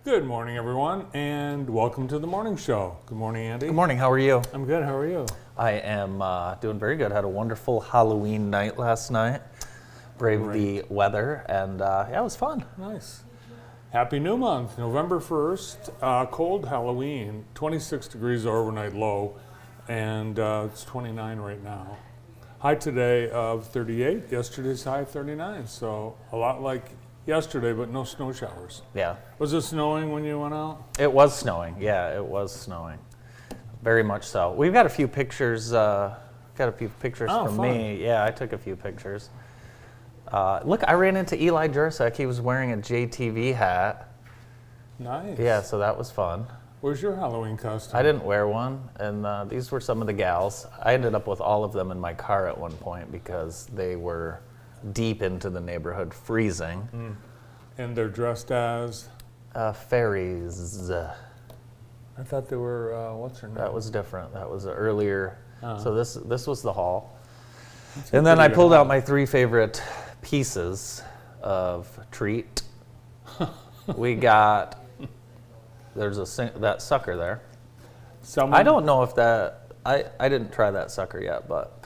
Good morning, everyone, and welcome to the morning show. Good morning, Andy. Good morning, how are you? I'm good. How are you? I am doing very good. Had a wonderful Halloween night last night. Braved the weather, and yeah, it was fun. Nice. Happy new month, November 1st. Cold Halloween, 26 degrees overnight low, and it's 29 right now. High today of 38, yesterday's high 39, so a lot like yesterday, but no snow showers. Yeah. Was it snowing when you went out? It was snowing, yeah, it was snowing. Very much so. We've got a few pictures, from fun. me. Yeah, I took a few pictures. Look, I ran into Eli Jurasek. He was wearing a JTV hat. Nice. Yeah, so that was fun. Where's your Halloween costume? I didn't wear one, and these were some of the gals. I ended up with all of them in my car at one point because they were deep into the neighborhood, freezing. And they're dressed as? Fairies. I thought they were, what's her name? That was different. That was earlier. So this was the hall. That's And then I pretty pulled good. out my three favorite pieces of treat. We got, there's that sucker there. Someone, I don't know if that, I didn't try that sucker yet, but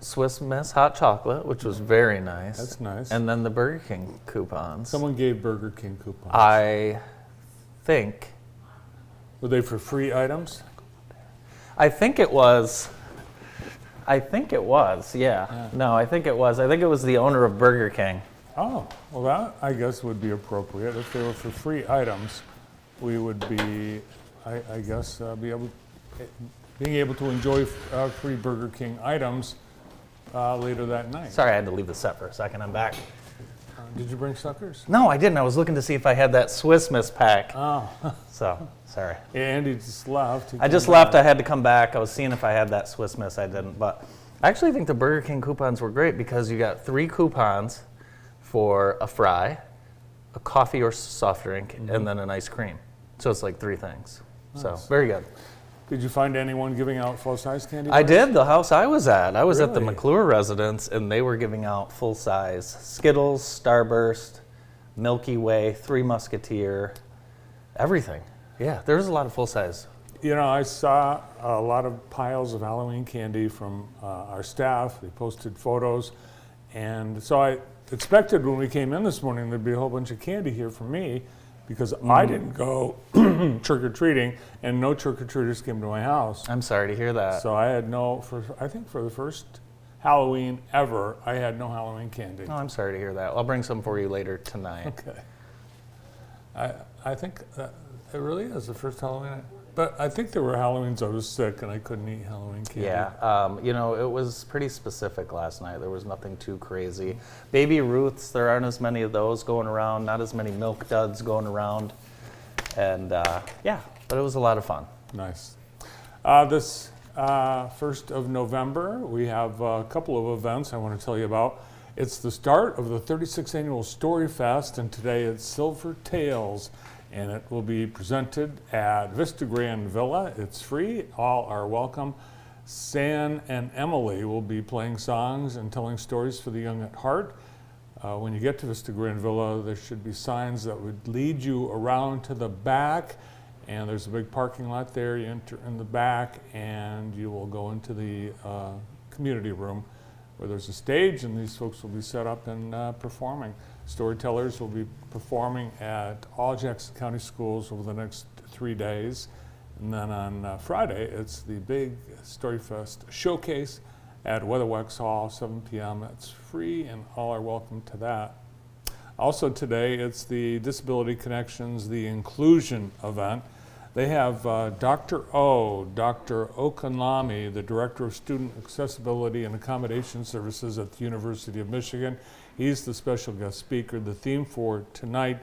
Swiss Miss hot chocolate, which was very nice. That's nice. And then the Burger King coupons. Someone gave Burger King coupons. I think Were they for free items? it was, yeah. No, I think it was. I think it was the owner of Burger King. Oh, well that I guess would be appropriate. If they were for free items, we would be, I guess, being able to enjoy free Burger King items later that night. Sorry, I had to leave the set for a second. I'm back. Did you bring suckers? No, I didn't. I was looking to see if I had that Swiss Miss pack. Oh, So, sorry. Andy just left. He I just came left. back. I had to come back. I was seeing if I had that Swiss Miss. I didn't. But I actually think the Burger King coupons were great because you got 3 coupons for a fry, a coffee or soft drink, and then an ice cream. So it's like 3 things. So, Nice. very good. Did you find anyone giving out full-size candy I bars? did. The house I was at the Really? McClure residence, and they were giving out full-size Skittles, Starburst, Milky Way, Three Musketeer, everything. Yeah, there was a lot of full-size. You know, I saw a lot of piles of Halloween candy from our staff. They posted photos. And so I expected when we came in this morning there'd be a whole bunch of candy here for me because I didn't go trick-or-treating and no trick-or-treaters came to my house. I'm sorry to hear that. So I had I think for the first Halloween ever, I had no Halloween candy. Oh, I'm sorry to hear that. I'll bring some for you later tonight. Okay. I think it really is the first Halloween. But I think there were Halloweens I was sick and I couldn't eat Halloween candy. Yeah, it was pretty specific last night. There was nothing too crazy. Baby Ruths, there aren't as many of those going around, not as many Milk Duds going around. And yeah, but it was a lot of fun. Nice. This 1st of November, we have a couple of events I want to tell you about. It's the start of the 36th Annual Story Fest, and today it's Silver Tales, and it will be presented at Vista Grand Villa. It's free. All are welcome. San and Emily will be playing songs and telling stories for the young at heart. When you get to Vista Grand Villa, there should be signs that would lead you around to the back. And there's a big parking lot there. You enter in the back and you will go into the community room where there's a stage and these folks will be set up and performing. Storytellers will be performing at all Jackson County schools over the next 3 days. And then on Friday, it's the big StoryFest showcase at Weatherwax Hall, 7 p.m. It's free and all are welcome to that. Also today, it's the Disability Connections, the Inclusion event. They have Dr. Okanlami, the Director of Student Accessibility and Accommodation Services at the University of Michigan. He's the special guest speaker. The theme for tonight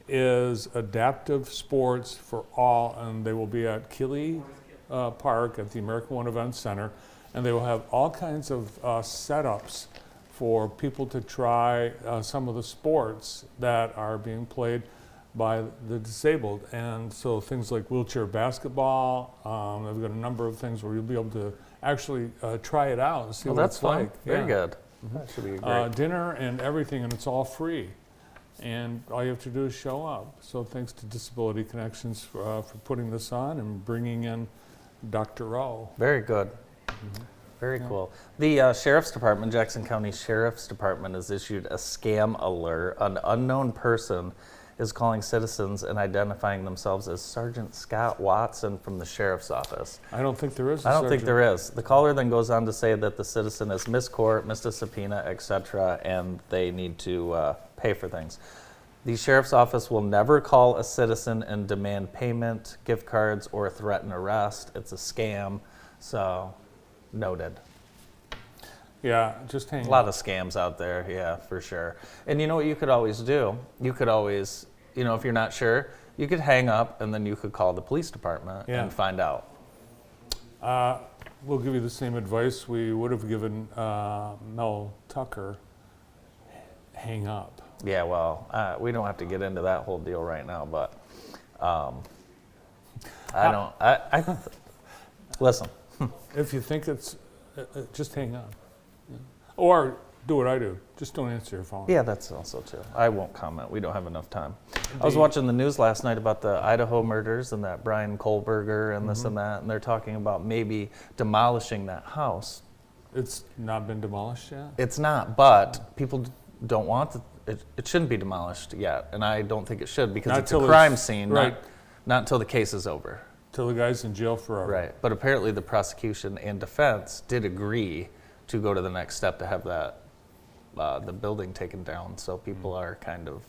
is Adaptive Sports for All, and they will be at Keeley Park at the American One Event Center, and they will have all kinds of setups for people to try some of the sports that are being played by the disabled. And so things like wheelchair basketball, they've got a number of things where you'll be able to actually try it out and see what That's it's fun. like. Very Yeah. good. That should be great. Dinner and everything, and it's all free. and all you have to do is show up. So thanks to Disability Connections for putting this on and bringing in Dr. Rowe. Very good. Very cool. The Sheriff's Department, Jackson County Sheriff's Department, has issued a scam alert. An unknown person is calling citizens and identifying themselves as Sergeant Scott Watson from the Sheriff's Office. I don't think there is a I don't think sergeant. there is. The caller then goes on to say that the citizen has missed court, missed a subpoena, etc., and they need to pay for things. The Sheriff's Office will never call a citizen and demand payment, gift cards, or threaten arrest. It's a scam, so noted. Yeah, just hang A lot of scams out there, yeah, for sure. And you know what you could always do? You could always, if you're not sure, you could hang up and then you could call the police department and find out. We'll give you the same advice we would have given Mel Tucker. Hang up. Yeah, well, we don't have to get into that whole deal right now, but listen. If you think it's, just hang up. Yeah. Or do what I do. Just don't answer your phone. Yeah, that's also true. I won't comment. We don't have enough time. I was watching the news last night about the Idaho murders and that Brian Kohlberger and this and that, and they're talking about maybe demolishing that house. It's not been demolished yet? It's not, but people don't want it. It shouldn't be demolished yet, and I don't think it should because Not it's a till crime it's- scene, right. not until the case is over. Till the guy's in jail forever. Right, but apparently the prosecution and defense did agree to go to the next step to have that the building taken down. So people are kind of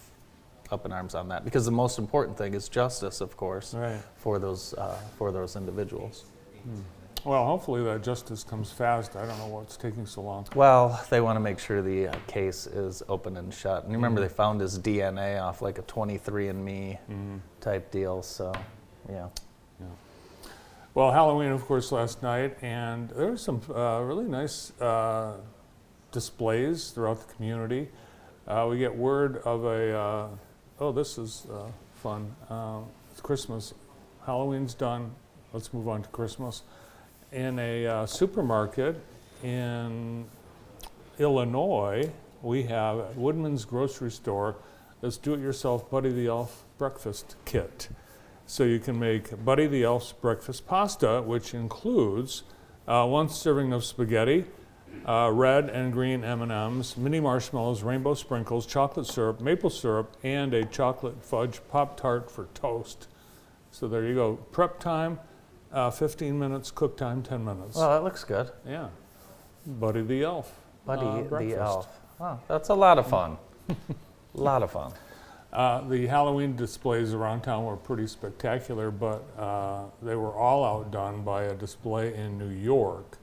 up in arms on that because the most important thing is justice, of course, Right. for those individuals. Well, hopefully that justice comes fast. I don't know what's taking so long. Well, they want to make sure the case is open and shut. And remember, they found his DNA off like a 23andMe type deal. So, yeah. Well, Halloween, of course, last night, and there were some really nice displays throughout the community. We get word of this is fun. It's Christmas. Halloween's done. Let's move on to Christmas. In a supermarket in Illinois, we have Woodman's Grocery Store, this do-it-yourself Buddy the Elf breakfast kit. So you can make Buddy the Elf's breakfast pasta, which includes 1 serving of spaghetti, red and green M&Ms, mini marshmallows, rainbow sprinkles, chocolate syrup, maple syrup, and a chocolate fudge Pop-Tart for toast. So there you go. Prep time, 15 minutes. Cook time, 10 minutes. Well, that looks good. Yeah. Buddy the Elf. Buddy the breakfast. Elf. Wow, that's a lot of fun. A lot of fun. The Halloween displays around town were pretty spectacular, but they were all outdone by a display in New York.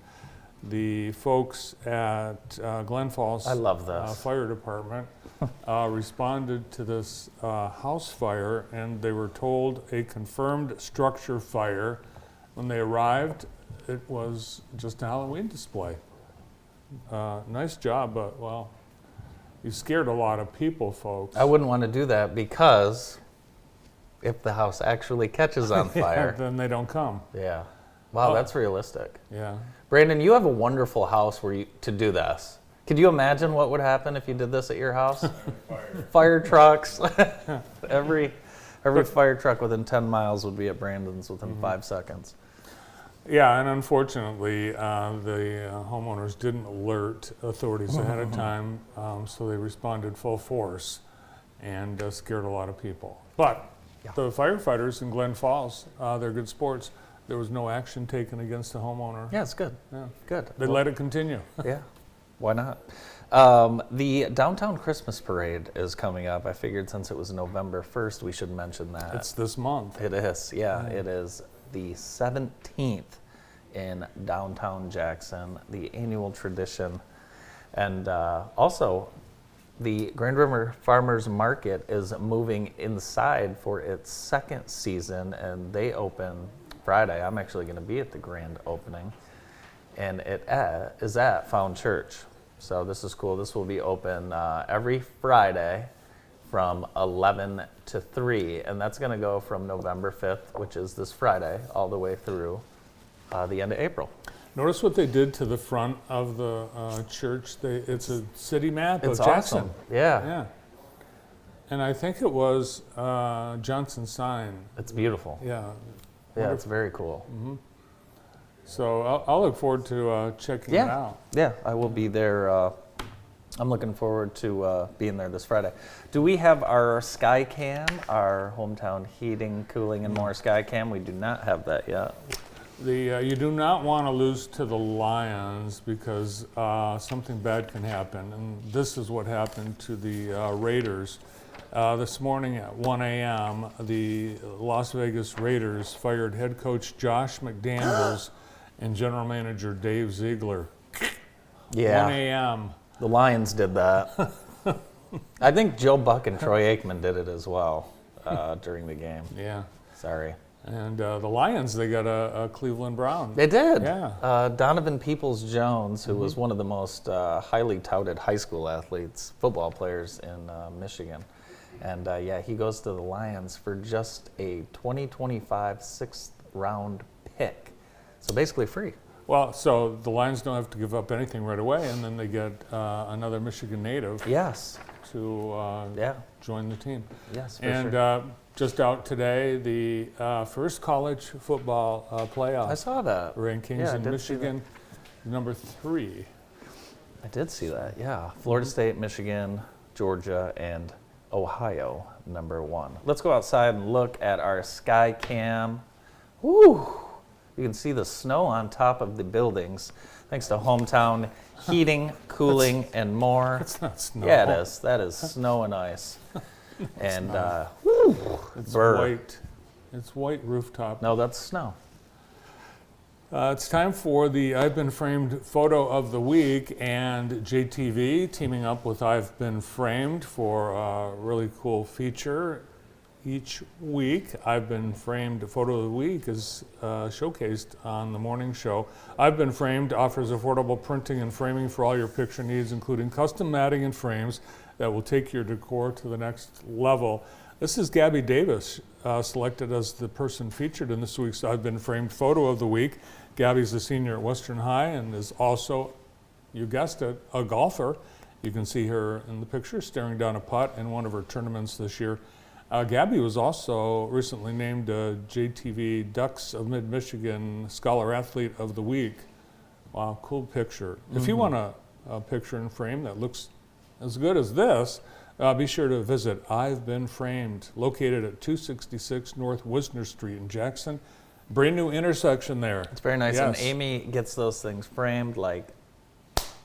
The folks at Glen Falls I love this. Fire Department responded to this house fire, and they were told a confirmed structure fire. When they arrived, it was just a Halloween display. Nice job, but well, you scared a lot of people, folks. I wouldn't want to do that because if the house actually catches on fire, Then they don't come. yeah. Wow, that's realistic. Yeah. Brandon, you have a wonderful house to do this. Could you imagine what would happen if you did this at your house? Fire trucks. every fire truck within 10 miles would be at Brandon's within 5 seconds. Yeah, and unfortunately, the homeowners didn't alert authorities ahead of time, so they responded full force and scared a lot of people. But the firefighters in Glen Falls, they're good sports. There was no action taken against the homeowner. Yeah, it's good. Yeah. Good. They let it continue. Yeah, why not? The downtown Christmas parade is coming up. I figured since it was November 1st, we should mention that. It's this month. It is, yeah. It is the 17th in downtown Jackson, the annual tradition. And also, the Grand River Farmers Market is moving inside for its second season, and they open Friday. I'm actually going to be at the grand opening, and it is at Found Church. So this is cool. This will be open every Friday from 11 to 3, and that's going to go from November 5th, which is this Friday, all the way through the end of April. Notice what they did to the front of the church. It's a city map It's of Jackson. awesome. Yeah. Yeah. And I think it was Johnson Sign. It's beautiful. Yeah. Yeah, it's very cool. So I'll look forward to checking it out. Yeah, I will be there. I'm looking forward to being there this Friday. Do we have our Skycam, our hometown heating, cooling, and more Skycam? We do not have that yet. You do not want to lose to the Lions because something bad can happen. And this is what happened to the Raiders. This morning at 1 a.m., the Las Vegas Raiders fired head coach Josh McDaniels and general manager Dave Ziegler. 1 a.m. The Lions did that. I think Joe Buck and Troy Aikman did it as well during the game. Yeah. Sorry. And the Lions, they got a Cleveland Brown. They did. Yeah. Donovan Peoples-Jones, who was one of the most highly touted high school athletes, football players in Michigan. And yeah, he goes to the Lions for just a 2025 sixth round pick. So basically free. Well, so the Lions don't have to give up anything right away, and then they get another Michigan native Yes. to join the team. Yes, for And sure. just out today, the first college football playoff I saw that. rankings Yeah, I in did see Michigan, number 3. I did see that, yeah. Florida State, Michigan, Georgia, and Ohio, number 1. Let's go outside and look at our Skycam. Woo! You can see the snow on top of the buildings, thanks to Hometown Heating, Cooling, and more. It's not snow. Yeah, it is. That is snow and ice. And, It's burr. white. It's white rooftop. No, that's snow. It's time for the I've Been Framed photo of the week, and JTV teaming up with I've Been Framed for a really cool feature. Each week, I've Been Framed photo of the week is showcased on the morning show. I've Been Framed offers affordable printing and framing for all your picture needs, including custom matting and frames that will take your decor to the next level. This is Gabby Davis, selected as the person featured in this week's I've Been Framed photo of the week. Gabby's a senior at Western High and is also, you guessed it, a golfer. You can see her in the picture staring down a putt in one of her tournaments this year. Gabby was also recently named JTV Ducks of Mid-Michigan Scholar Athlete of the Week. Wow, cool picture. If you want a picture and frame that looks as good as this, be sure to visit I've Been Framed, located at 266 North Wisner Street in Jackson. Brand new intersection there. It's very nice. Yes. And Amy gets those things framed like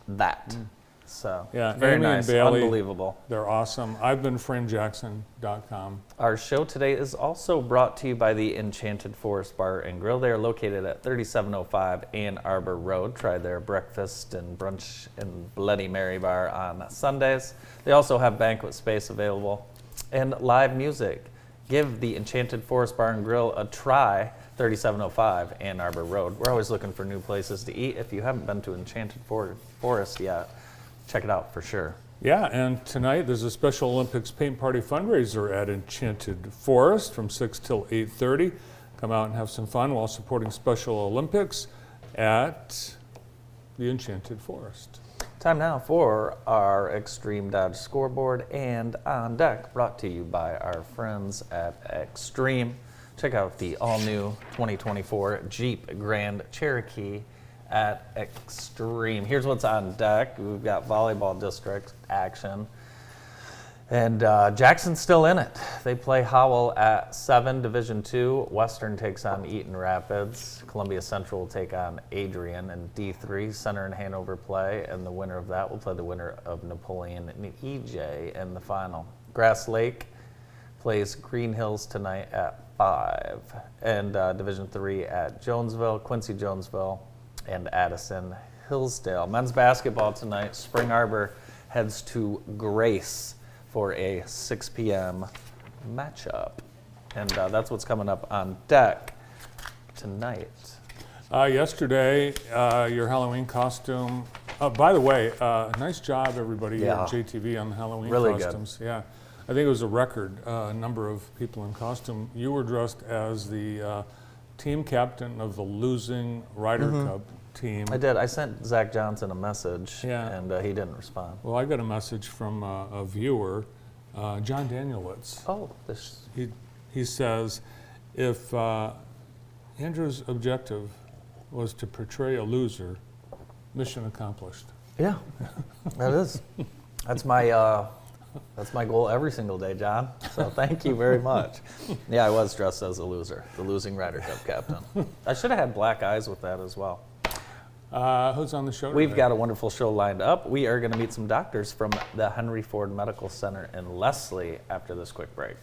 that. So, Yeah, very Amy and nice. Bailey. Unbelievable. They're awesome. I've been framedjackson.com. Our show today is also brought to you by the Enchanted Forest Bar and Grill. They are located at 3705 Ann Arbor Road. Try their breakfast and brunch and Bloody Mary bar on Sundays. They also have banquet space available and live music. Give the Enchanted Forest Bar and Grill a try. 3705 Ann Arbor Road. We're always looking for new places to eat. If you haven't been to Enchanted Forest yet, check it out for sure. Yeah, and tonight there's a Special Olympics paint party fundraiser at Enchanted Forest from 6 till 8:30. Come out and have some fun while supporting Special Olympics at the Enchanted Forest. Time now for our Extreme Dodge scoreboard and On Deck, brought to you by our friends at Extreme. Check out the all-new 2024 Jeep Grand Cherokee at Extreme. Here's what's on deck. We've got volleyball district action. And Jackson's still in it. They play Howell at 7, Division II. Western takes on Eaton Rapids. Columbia Central will take on Adrian. And D3, Center and Hanover play. And the winner of that will play the winner of Napoleon and EJ in the final. Grass Lake plays Green Hills tonight at 5. And Division III at Jonesville, Quincy Jonesville, and Addison Hillsdale. Men's basketball tonight. Spring Arbor heads to Grace for a 6 p.m. matchup. And that's what's coming up on deck tonight. Yesterday, your Halloween costume. By the way, nice job, everybody here Yeah. at JTV on the Halloween Really good. costumes. Yeah, I think it was a record number of people in costume. You were dressed as the team captain of the losing Ryder Cup team. I did. I sent Zach Johnson a message, Yeah. and he didn't respond. Well, I got a message from a viewer John Danielitz. Oh, this. He says, if Andrew's objective was to portray a loser, mission accomplished. Yeah, that is. That's my goal every single day, John. So thank you very much. Yeah, I was dressed as a loser, the losing Ryder Cup captain. I should have had black eyes with that as well. Who's on the show We've today? got a wonderful show lined up. We are going to meet some doctors from the Henry Ford Medical Center in Leslie after this quick break.